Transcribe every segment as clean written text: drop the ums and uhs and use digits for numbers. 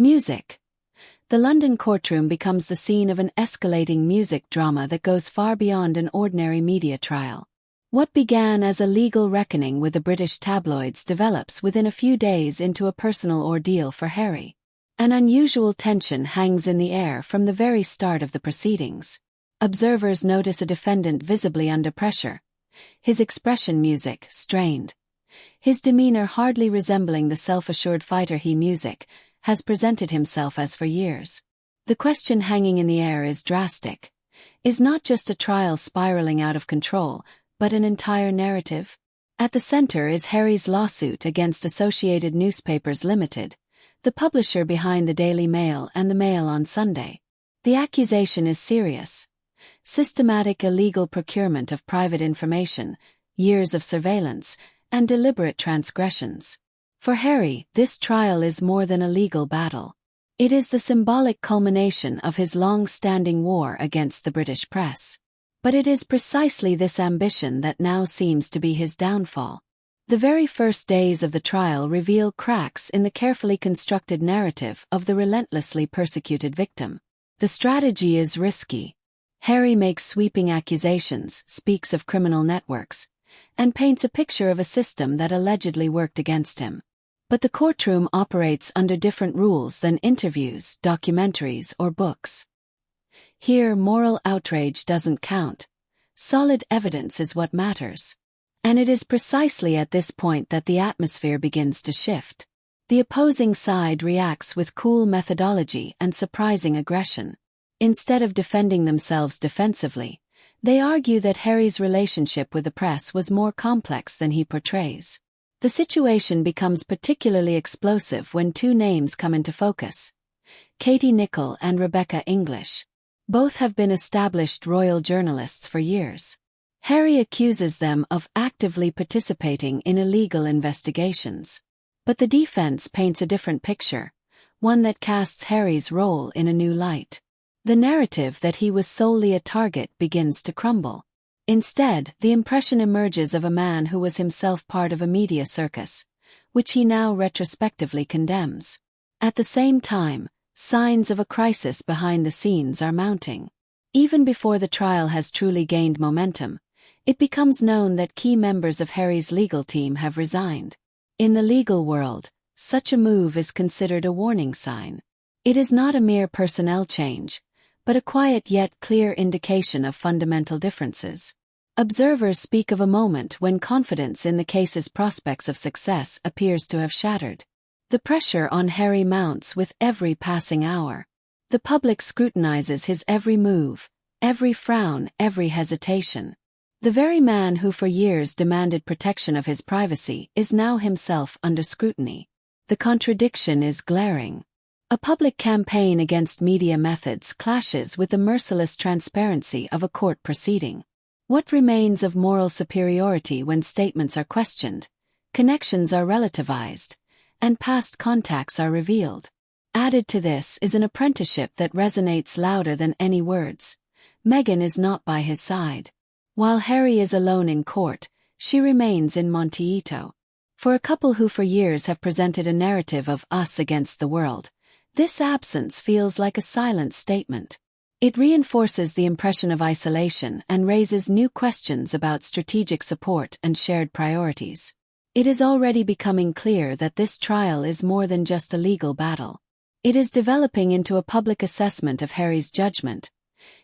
Music. The London courtroom becomes the scene of an escalating music drama that goes far beyond an ordinary media trial. What began as a legal reckoning with the British tabloids develops within a few days into a personal ordeal for Harry. An unusual tension hangs in the air from the very start of the proceedings. Observers notice a defendant visibly under pressure, his expression music strained. His demeanor hardly resembling the self-assured fighter he music has presented himself as for years. The question hanging in the air is drastic. Is not just a trial spiraling out of control, but an entire narrative? At the center is Harry's lawsuit against Associated Newspapers Limited, the publisher behind the Daily Mail and the Mail on Sunday. The accusation is serious. Systematic illegal procurement of private information, years of surveillance, and deliberate transgressions. For Harry, this trial is more than a legal battle. It is the symbolic culmination of his long-standing war against the British press. But it is precisely this ambition that now seems to be his downfall. The very first days of the trial reveal cracks in the carefully constructed narrative of the relentlessly persecuted victim. The strategy is risky. Harry makes sweeping accusations, speaks of criminal networks, and paints a picture of a system that allegedly worked against him. But the courtroom operates under different rules than interviews, documentaries, or books. Here, moral outrage doesn't count. Solid evidence is what matters. And it is precisely at this point that the atmosphere begins to shift. The opposing side reacts with cool methodology and surprising aggression. Instead of defending themselves defensively, they argue that Harry's relationship with the press was more complex than he portrays. The situation becomes particularly explosive when two names come into focus: Katie Nicholl and Rebecca English. Both have been established royal journalists for years. Harry accuses them of actively participating in illegal investigations. But the defense paints a different picture, one that casts Harry's role in a new light. The narrative that he was solely a target begins to crumble. Instead, the impression emerges of a man who was himself part of a media circus, which he now retrospectively condemns. At the same time, signs of a crisis behind the scenes are mounting. Even before the trial has truly gained momentum, it becomes known that key members of Harry's legal team have resigned. In the legal world, such a move is considered a warning sign. It is not a mere personnel change, but a quiet yet clear indication of fundamental differences. Observers speak of a moment when confidence in the case's prospects of success appears to have shattered. The pressure on Harry mounts with every passing hour. The public scrutinizes his every move, every frown, every hesitation. The very man who for years demanded protection of his privacy is now himself under scrutiny. The contradiction is glaring. A public campaign against media methods clashes with the merciless transparency of a court proceeding. What remains of moral superiority when statements are questioned, connections are relativized, and past contacts are revealed? Added to this is an apprenticeship that resonates louder than any words. Meghan is not by his side. While Harry is alone in court, she remains in Monteito. For a couple who for years have presented a narrative of us against the world, this absence feels like a silent statement. It reinforces the impression of isolation and raises new questions about strategic support and shared priorities. It is already becoming clear that this trial is more than just a legal battle. It is developing into a public assessment of Harry's judgment,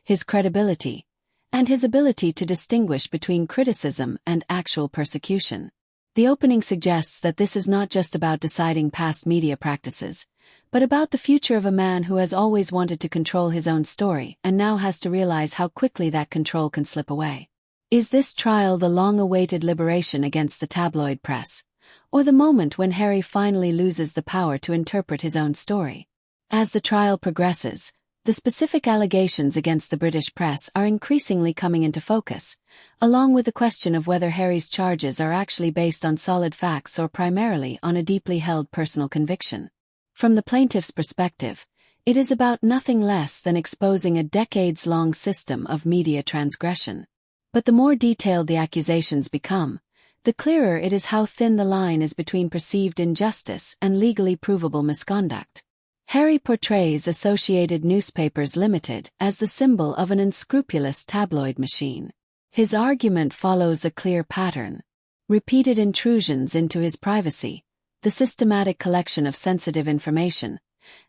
his credibility, and his ability to distinguish between criticism and actual persecution. The opening suggests that this is not just about deciding past media practices, but about the future of a man who has always wanted to control his own story and now has to realize how quickly that control can slip away. Is this trial the long-awaited liberation against the tabloid press, or the moment when Harry finally loses the power to interpret his own story? As the trial progresses, the specific allegations against the British press are increasingly coming into focus, along with the question of whether Harry's charges are actually based on solid facts or primarily on a deeply held personal conviction. From the plaintiff's perspective, it is about nothing less than exposing a decades-long system of media transgression. But the more detailed the accusations become, the clearer it is how thin the line is between perceived injustice and legally provable misconduct. Harry portrays Associated Newspapers Limited as the symbol of an unscrupulous tabloid machine. His argument follows a clear pattern. Repeated intrusions into his privacy, the systematic collection of sensitive information,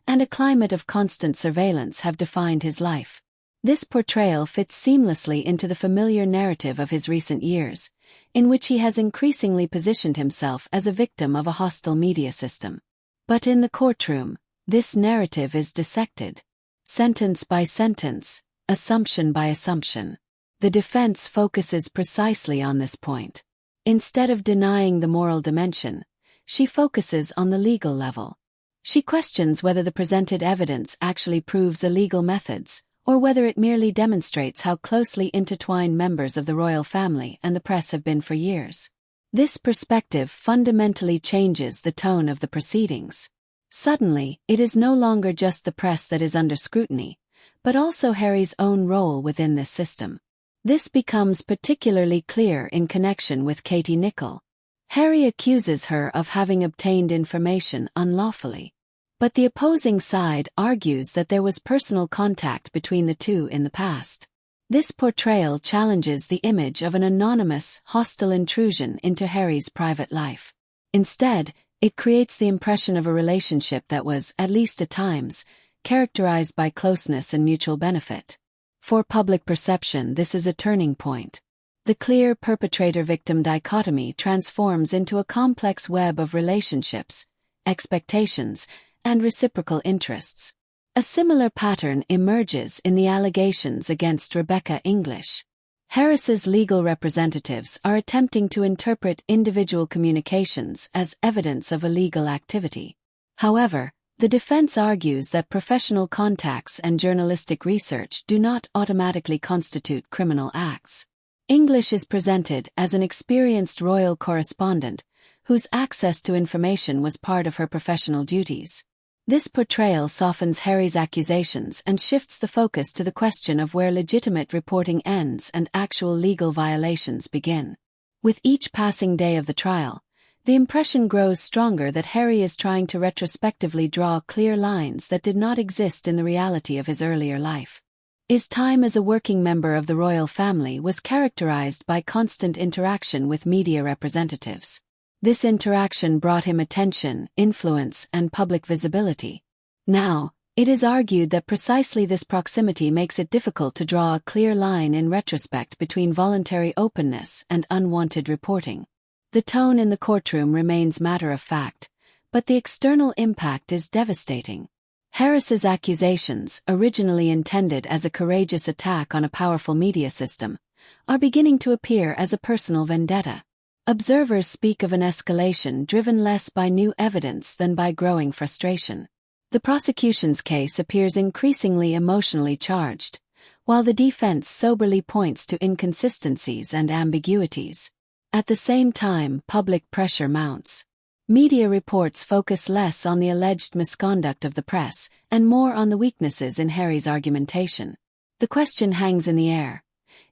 and a climate of constant surveillance have defined his life. This portrayal fits seamlessly into the familiar narrative of his recent years, in which he has increasingly positioned himself as a victim of a hostile media system. But in the courtroom, this narrative is dissected. Sentence by sentence, assumption by assumption. The defense focuses precisely on this point. Instead of denying the moral dimension, she focuses on the legal level. She questions whether the presented evidence actually proves illegal methods, or whether it merely demonstrates how closely intertwined members of the royal family and the press have been for years. This perspective fundamentally changes the tone of the proceedings. Suddenly, it is no longer just the press that is under scrutiny, but also Harry's own role within this system. This becomes particularly clear in connection with Katie Nicholl. Harry accuses her of having obtained information unlawfully. But the opposing side argues that there was personal contact between the two in the past. This portrayal challenges the image of an anonymous, hostile intrusion into Harry's private life. Instead, it creates the impression of a relationship that was, at least at times, characterized by closeness and mutual benefit. For public perception, this is a turning point. The clear perpetrator-victim dichotomy transforms into a complex web of relationships, expectations, and reciprocal interests. A similar pattern emerges in the allegations against Rebecca English. Harris's legal representatives are attempting to interpret individual communications as evidence of illegal activity. However, the defense argues that professional contacts and journalistic research do not automatically constitute criminal acts. English is presented as an experienced royal correspondent, whose access to information was part of her professional duties. This portrayal softens Harry's accusations and shifts the focus to the question of where legitimate reporting ends and actual legal violations begin. With each passing day of the trial, the impression grows stronger that Harry is trying to retrospectively draw clear lines that did not exist in the reality of his earlier life. His time as a working member of the royal family was characterized by constant interaction with media representatives. This interaction brought him attention, influence, and public visibility. Now, it is argued that precisely this proximity makes it difficult to draw a clear line in retrospect between voluntary openness and unwanted reporting. The tone in the courtroom remains matter-of-fact, but the external impact is devastating. Harris's accusations, originally intended as a courageous attack on a powerful media system, are beginning to appear as a personal vendetta. Observers speak of an escalation driven less by new evidence than by growing frustration. The prosecution's case appears increasingly emotionally charged, while the defense soberly points to inconsistencies and ambiguities. At the same time, public pressure mounts. Media reports focus less on the alleged misconduct of the press and more on the weaknesses in Harry's argumentation. The question hangs in the air.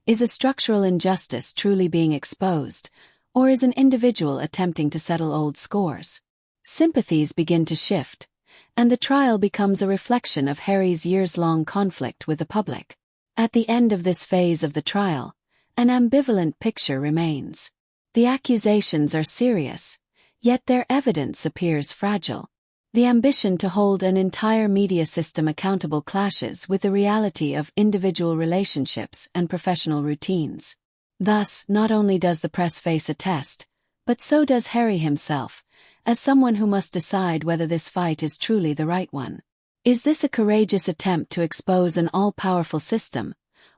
Is a structural injustice truly being exposed, or is an individual attempting to settle old scores? Sympathies begin to shift, and the trial becomes a reflection of Harry's years-long conflict with the public. At the end of this phase of the trial, an ambivalent picture remains. The accusations are serious, yet their evidence appears fragile. The ambition to hold an entire media system accountable clashes with the reality of individual relationships and professional routines. Thus, not only does the press face a test, but so does Harry himself, as someone who must decide whether this fight is truly the right one. Is this a courageous attempt to expose an all-powerful system,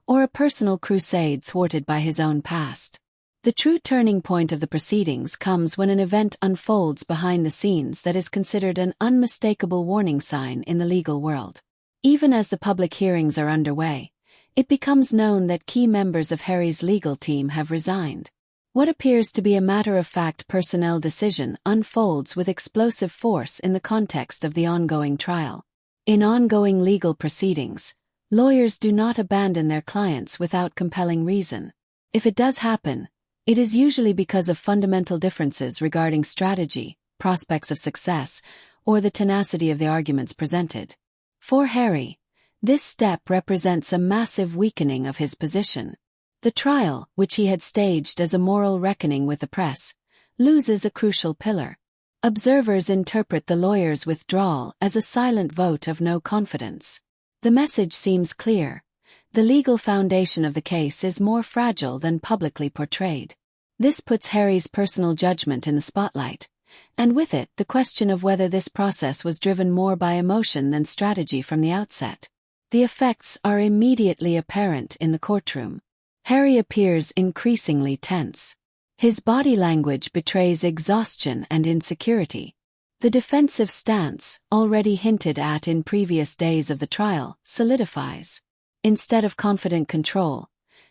or a personal crusade thwarted by his own past? The true turning point of the proceedings comes when an event unfolds behind the scenes that is considered an unmistakable warning sign in the legal world. Even as the public hearings are underway, it becomes known that key members of Harry's legal team have resigned. What appears to be a matter-of-fact personnel decision unfolds with explosive force in the context of the ongoing trial. In ongoing legal proceedings, lawyers do not abandon their clients without compelling reason. If it does happen, it is usually because of fundamental differences regarding strategy, prospects of success, or the tenacity of the arguments presented. For Harry, this step represents a massive weakening of his position. The trial, which he had staged as a moral reckoning with the press, loses a crucial pillar. Observers interpret the lawyer's withdrawal as a silent vote of no confidence. The message seems clear. The legal foundation of the case is more fragile than publicly portrayed. This puts Harry's personal judgment in the spotlight, and with it the question of whether this process was driven more by emotion than strategy from the outset. The effects are immediately apparent in the courtroom. Harry appears increasingly tense. His body language betrays exhaustion and insecurity. The defensive stance, already hinted at in previous days of the trial, solidifies. Instead of confident control,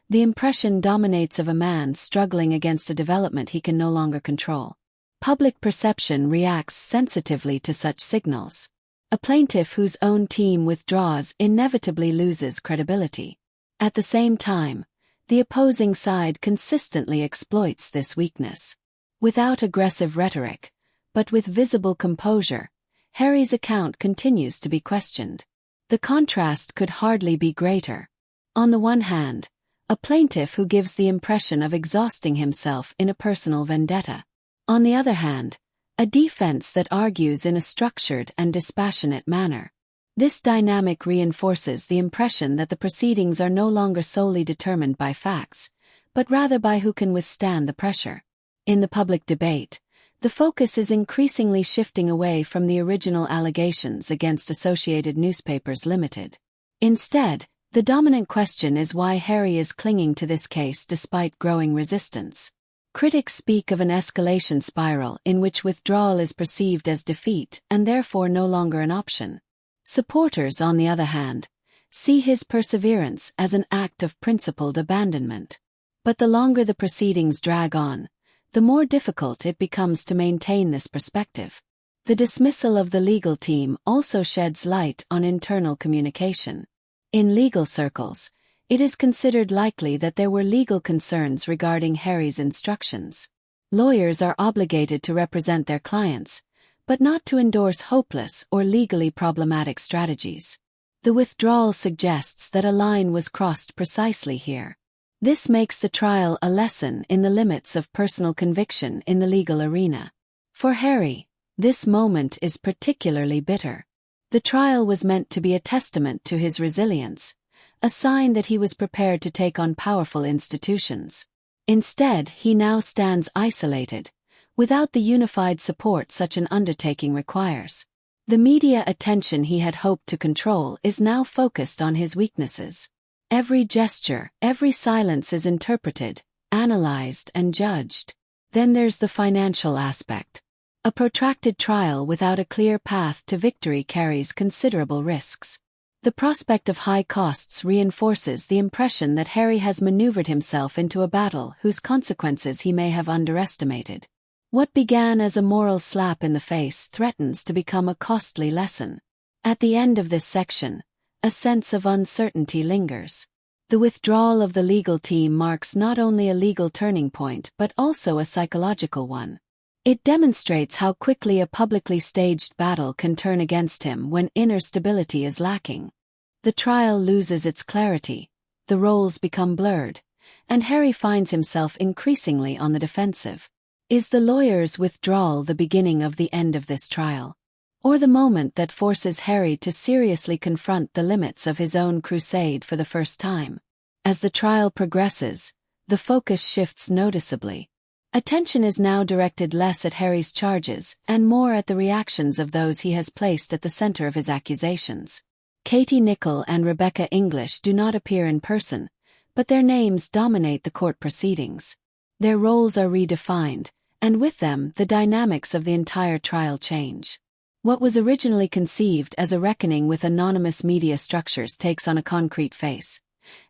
the impression dominates of a man struggling against a development he can no longer control. Public perception reacts sensitively to such signals. A plaintiff whose own team withdraws inevitably loses credibility. At the same time, the opposing side consistently exploits this weakness. Without aggressive rhetoric, but with visible composure, Harry's account continues to be questioned. The contrast could hardly be greater. On the one hand, a plaintiff who gives the impression of exhausting himself in a personal vendetta. On the other hand, a defense that argues in a structured and dispassionate manner. This dynamic reinforces the impression that the proceedings are no longer solely determined by facts, but rather by who can withstand the pressure. In the public debate, the focus is increasingly shifting away from the original allegations against Associated Newspapers Limited. Instead, the dominant question is why Harry is clinging to this case despite growing resistance. Critics speak of an escalation spiral in which withdrawal is perceived as defeat and therefore no longer an option. Supporters, on the other hand, see his perseverance as an act of principled abandonment. But the longer the proceedings drag on, the more difficult it becomes to maintain this perspective. The dismissal of the legal team also sheds light on internal communication. In legal circles, it is considered likely that there were legal concerns regarding Harry's instructions. Lawyers are obligated to represent their clients, but not to endorse hopeless or legally problematic strategies. The withdrawal suggests that a line was crossed precisely here. This makes the trial a lesson in the limits of personal conviction in the legal arena. For Harry, this moment is particularly bitter. The trial was meant to be a testament to his resilience, a sign that he was prepared to take on powerful institutions. Instead, he now stands isolated, without the unified support such an undertaking requires. The media attention he had hoped to control is now focused on his weaknesses. Every gesture, every silence is interpreted, analyzed, and judged. Then there's the financial aspect. A protracted trial without a clear path to victory carries considerable risks. The prospect of high costs reinforces the impression that Harry has maneuvered himself into a battle whose consequences he may have underestimated. What began as a moral slap in the face threatens to become a costly lesson. At the end of this section, a sense of uncertainty lingers. The withdrawal of the legal team marks not only a legal turning point but also a psychological one. It demonstrates how quickly a publicly staged battle can turn against him when inner stability is lacking. The trial loses its clarity, the roles become blurred, and Harry finds himself increasingly on the defensive. Is the lawyer's withdrawal the beginning of the end of this trial? Or the moment that forces Harry to seriously confront the limits of his own crusade for the first time? As the trial progresses, the focus shifts noticeably. Attention is now directed less at Harry's charges and more at the reactions of those he has placed at the center of his accusations. Katie Nicholl and Rebecca English do not appear in person, but their names dominate the court proceedings. Their roles are redefined, and with them the dynamics of the entire trial change. What was originally conceived as a reckoning with anonymous media structures takes on a concrete face,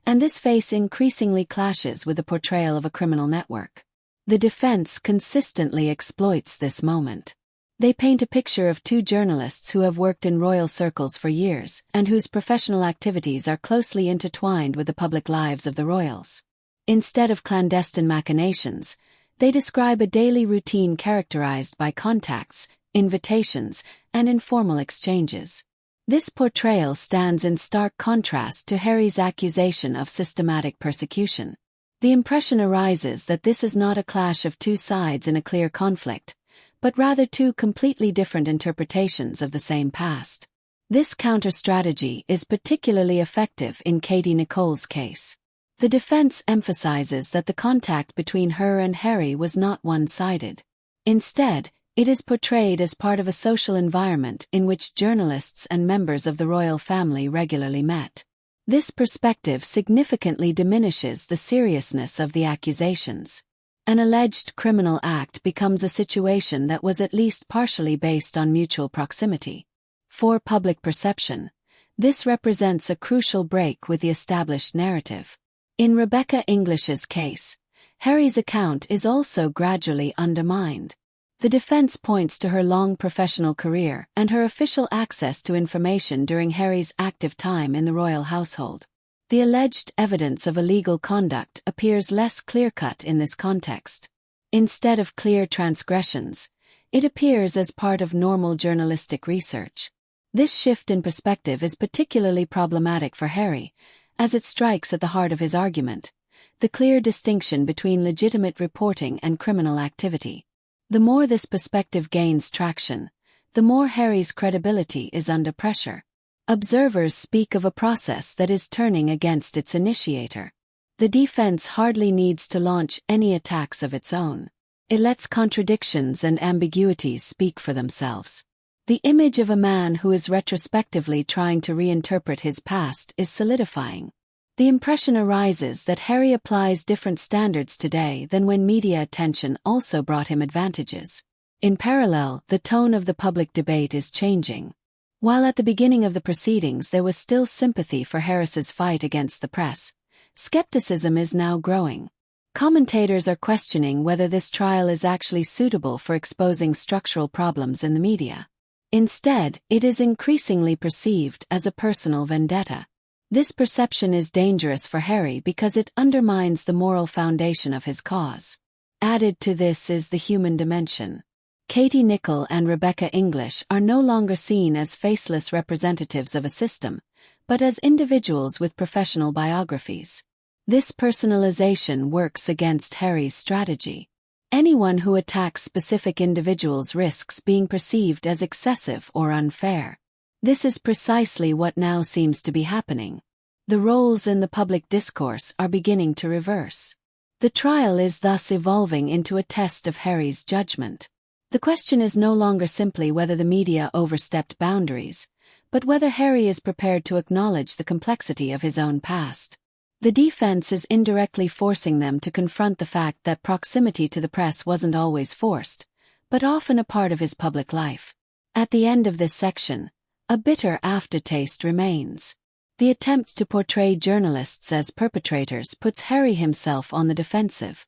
and this face increasingly clashes with the portrayal of a criminal network. The defense consistently exploits this moment. They paint a picture of two journalists who have worked in royal circles for years and whose professional activities are closely intertwined with the public lives of the royals. Instead of clandestine machinations, they describe a daily routine characterized by contacts, invitations, and informal exchanges. This portrayal stands in stark contrast to Harry's accusation of systematic persecution. The impression arises that this is not a clash of two sides in a clear conflict, but rather two completely different interpretations of the same past. This counter-strategy is particularly effective in Katie Nicholl's case. The defense emphasizes that the contact between her and Harry was not one-sided. Instead, it is portrayed as part of a social environment in which journalists and members of the royal family regularly met. This perspective significantly diminishes the seriousness of the accusations. An alleged criminal act becomes a situation that was at least partially based on mutual proximity. For public perception, this represents a crucial break with the established narrative. In Rebecca English's case, Harry's account is also gradually undermined. The defense points to her long professional career and her official access to information during Harry's active time in the royal household. The alleged evidence of illegal conduct appears less clear-cut in this context. Instead of clear transgressions, it appears as part of normal journalistic research. This shift in perspective is particularly problematic for Harry, as it strikes at the heart of his argument, the clear distinction between legitimate reporting and criminal activity. The more this perspective gains traction, the more Harry's credibility is under pressure. Observers speak of a process that is turning against its initiator. The defense hardly needs to launch any attacks of its own. It lets contradictions and ambiguities speak for themselves. The image of a man who is retrospectively trying to reinterpret his past is solidifying. The impression arises that Harry applies different standards today than when media attention also brought him advantages. In parallel, the tone of the public debate is changing. While at the beginning of the proceedings there was still sympathy for Harris's fight against the press, skepticism is now growing. Commentators are questioning whether this trial is actually suitable for exposing structural problems in the media. Instead, it is increasingly perceived as a personal vendetta. This perception is dangerous for Harry because it undermines the moral foundation of his cause. Added to this is the human dimension. Katie Nicholl and Rebecca English are no longer seen as faceless representatives of a system, but as individuals with professional biographies. This personalization works against Harry's strategy. Anyone who attacks specific individuals risks being perceived as excessive or unfair. This is precisely what now seems to be happening. The roles in the public discourse are beginning to reverse. The trial is thus evolving into a test of Harry's judgment. The question is no longer simply whether the media overstepped boundaries, but whether Harry is prepared to acknowledge the complexity of his own past. The defense is indirectly forcing them to confront the fact that proximity to the press wasn't always forced, but often a part of his public life. At the end of this section, a bitter aftertaste remains. The attempt to portray journalists as perpetrators puts Harry himself on the defensive.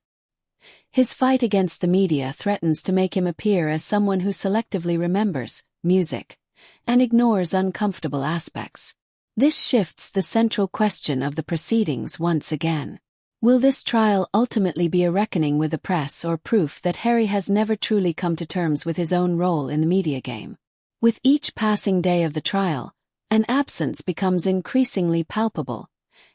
His fight against the media threatens to make him appear as someone who selectively remembers music and ignores uncomfortable aspects. This shifts the central question of the proceedings once again. Will this trial ultimately be a reckoning with the press or proof that Harry has never truly come to terms with his own role in the media game? With each passing day of the trial, an absence becomes increasingly palpable,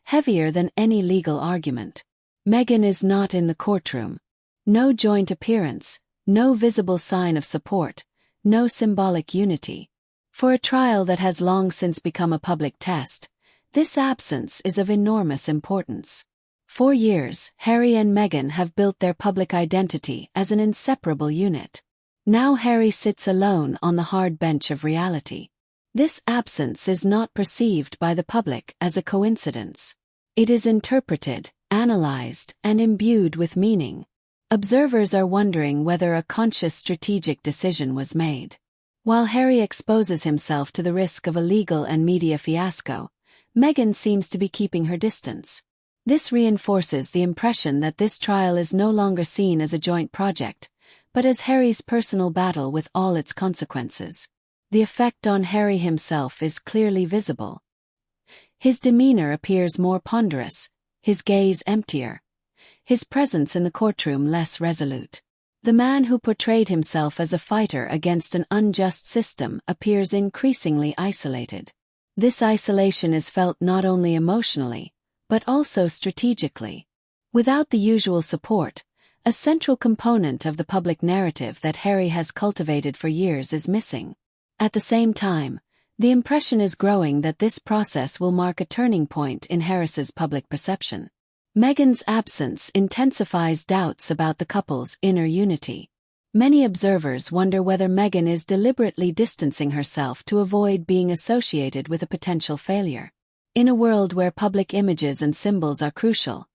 heavier than any legal argument. Meghan is not in the courtroom. No joint appearance, no visible sign of support, no symbolic unity. For a trial that has long since become a public test, this absence is of enormous importance. For years, Harry and Meghan have built their public identity as an inseparable unit. Now Harry sits alone on the hard bench of reality. This absence is not perceived by the public as a coincidence. It is interpreted, analyzed, and imbued with meaning. Observers are wondering whether a conscious strategic decision was made. While Harry exposes himself to the risk of a legal and media fiasco, Meghan seems to be keeping her distance. This reinforces the impression that this trial is no longer seen as a joint project, but as Harry's personal battle with all its consequences. The effect on Harry himself is clearly visible. His demeanor appears more ponderous, his gaze emptier, his presence in the courtroom less resolute. The man who portrayed himself as a fighter against an unjust system appears increasingly isolated. This isolation is felt not only emotionally, but also strategically. Without the usual support, a central component of the public narrative that Harry has cultivated for years is missing. At the same time, the impression is growing that this process will mark a turning point in Harris's public perception. Meghan's absence intensifies doubts about the couple's inner unity. Many observers wonder whether Meghan is deliberately distancing herself to avoid being associated with a potential failure. In a world where public images and symbols are crucial,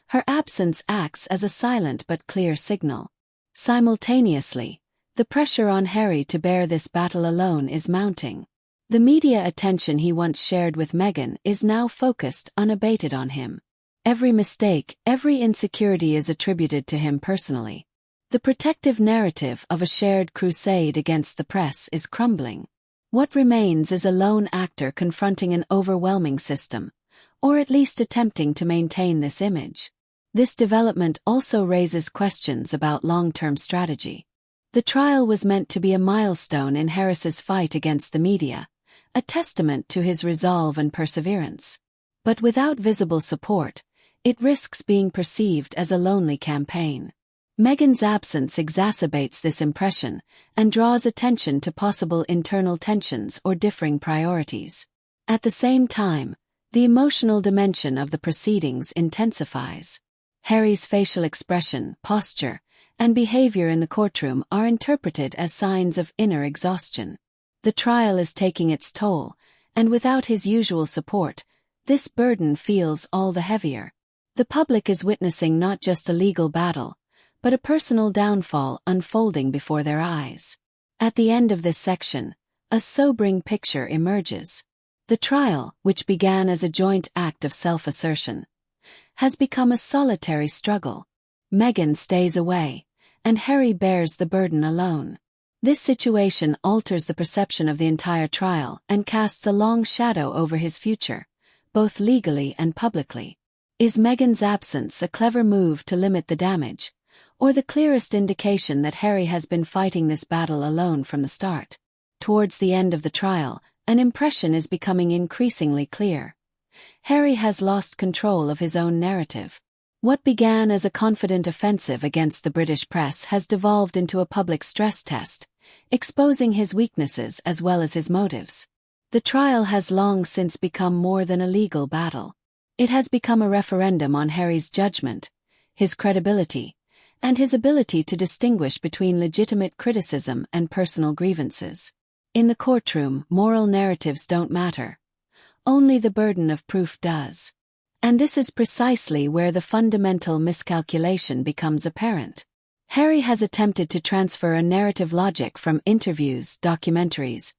her absence acts as a silent but clear signal. Simultaneously, the pressure on Harry to bear this battle alone is mounting. The media attention he once shared with Meghan is now focused unabated on him. Every mistake, every insecurity is attributed to him personally. The protective narrative of a shared crusade against the press is crumbling. What remains is a lone actor confronting an overwhelming system, or at least attempting to maintain this image. This development also raises questions about long-term strategy. The trial was meant to be a milestone in Harris's fight against the media, a testament to his resolve and perseverance. But without visible support, it risks being perceived as a lonely campaign. Meghan's absence exacerbates this impression and draws attention to possible internal tensions or differing priorities. At the same time, the emotional dimension of the proceedings intensifies. Harry's facial expression, posture, and behavior in the courtroom are interpreted as signs of inner exhaustion. The trial is taking its toll, and without his usual support, this burden feels all the heavier. The public is witnessing not just a legal battle, but a personal downfall unfolding before their eyes. At the end of this section, a sobering picture emerges. The trial, which began as a joint act of self-assertion, has become a solitary struggle. Meghan stays away, and Harry bears the burden alone. This situation alters the perception of the entire trial and casts a long shadow over his future, both legally and publicly. Is Meghan's absence a clever move to limit the damage, or the clearest indication that Harry has been fighting this battle alone from the start? Towards the end of the trial, an impression is becoming increasingly clear. Harry has lost control of his own narrative. What began as a confident offensive against the British press has devolved into a public stress test, exposing his weaknesses as well as his motives. The trial has long since become more than a legal battle. It has become a referendum on Harry's judgment, his credibility, and his ability to distinguish between legitimate criticism and personal grievances. In the courtroom, moral narratives don't matter. Only the burden of proof does. And this is precisely where the fundamental miscalculation becomes apparent. Harry has attempted to transfer a narrative logic from interviews, documentaries,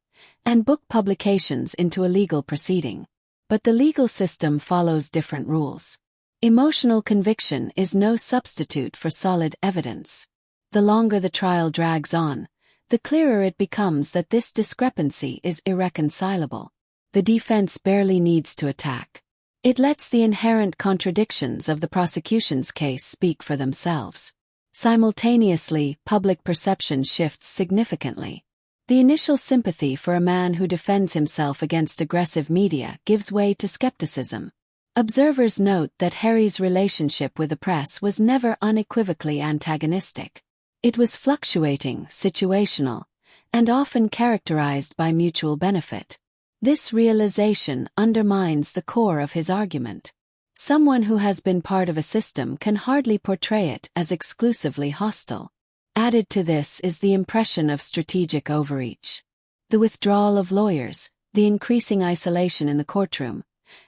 and book publications into a legal proceeding. But the legal system follows different rules. Emotional conviction is no substitute for solid evidence. The longer the trial drags on, the clearer it becomes that this discrepancy is irreconcilable. The defense barely needs to attack. It lets the inherent contradictions of the prosecution's case speak for themselves. Simultaneously, public perception shifts significantly. The initial sympathy for a man who defends himself against aggressive media gives way to skepticism. Observers note that Harry's relationship with the press was never unequivocally antagonistic. It was fluctuating, situational, and often characterized by mutual benefit. This realization undermines the core of his argument. Someone who has been part of a system can hardly portray it as exclusively hostile. Added to this is the impression of strategic overreach. The withdrawal of lawyers, the increasing isolation in the courtroom,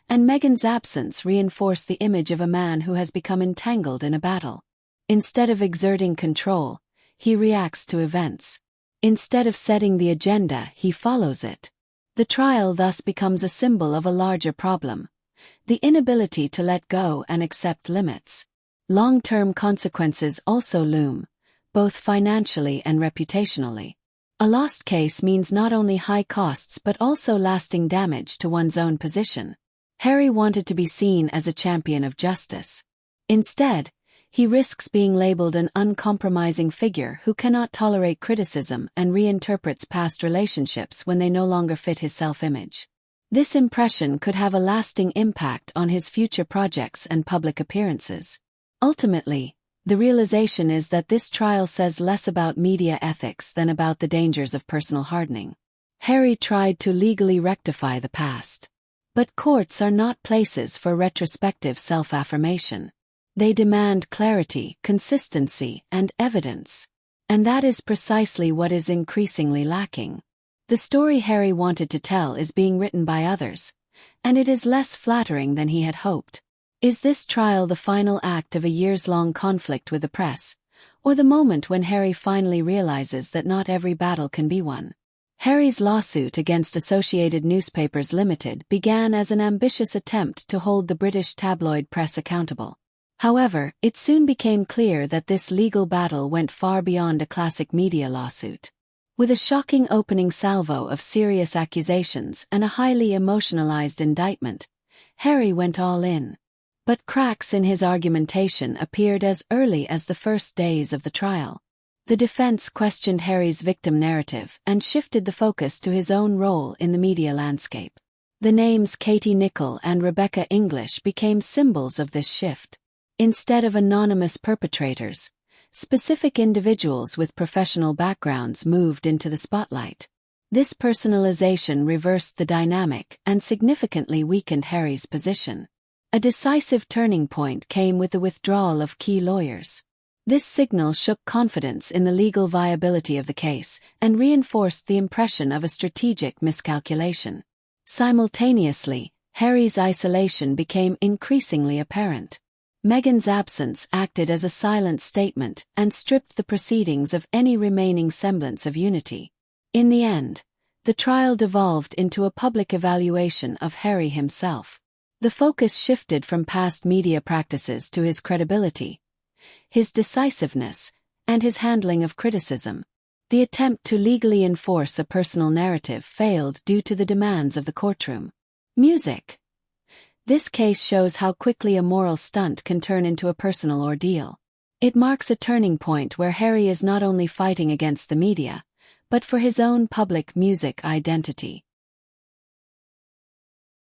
and Meghan's absence reinforce the image of a man who has become entangled in a battle. Instead of exerting control, he reacts to events. Instead of setting the agenda, he follows it. The trial thus becomes a symbol of a larger problem: the inability to let go and accept limits. Long-term consequences also loom, both financially and reputationally. A lost case means not only high costs but also lasting damage to one's own position. Harry wanted to be seen as a champion of justice. Instead, He risks being labeled an uncompromising figure who cannot tolerate criticism and reinterprets past relationships when they no longer fit his self-image. This impression could have a lasting impact on his future projects and public appearances. Ultimately, the realization is that this trial says less about media ethics than about the dangers of personal hardening. Harry tried to legally rectify the past. But courts are not places for retrospective self-affirmation. They demand clarity, consistency, and evidence. And that is precisely what is increasingly lacking. The story Harry wanted to tell is being written by others, and it is less flattering than he had hoped. Is this trial the final act of a years-long conflict with the press, or the moment when Harry finally realizes that not every battle can be won? Harry's lawsuit against Associated Newspapers Limited began as an ambitious attempt to hold the British tabloid press accountable. However, it soon became clear that this legal battle went far beyond a classic media lawsuit. With a shocking opening salvo of serious accusations and a highly emotionalized indictment, Harry went all in. But cracks in his argumentation appeared as early as the first days of the trial. The defense questioned Harry's victim narrative and shifted the focus to his own role in the media landscape. The names Katie Nicholl and Rebecca English became symbols of this shift. Instead of anonymous perpetrators, specific individuals with professional backgrounds moved into the spotlight. This personalization reversed the dynamic and significantly weakened Harry's position. A decisive turning point came with the withdrawal of key lawyers. This signal shook confidence in the legal viability of the case and reinforced the impression of a strategic miscalculation. Simultaneously, Harry's isolation became increasingly apparent. Meghan's absence acted as a silent statement and stripped the proceedings of any remaining semblance of unity. In the end, the trial devolved into a public evaluation of Harry himself. The focus shifted from past media practices to his credibility, his decisiveness, and his handling of criticism. The attempt to legally enforce a personal narrative failed due to the demands of the courtroom. Music. This case shows how quickly a moral stunt can turn into a personal ordeal. It marks a turning point where Harry is not only fighting against the media, but for his own public music identity.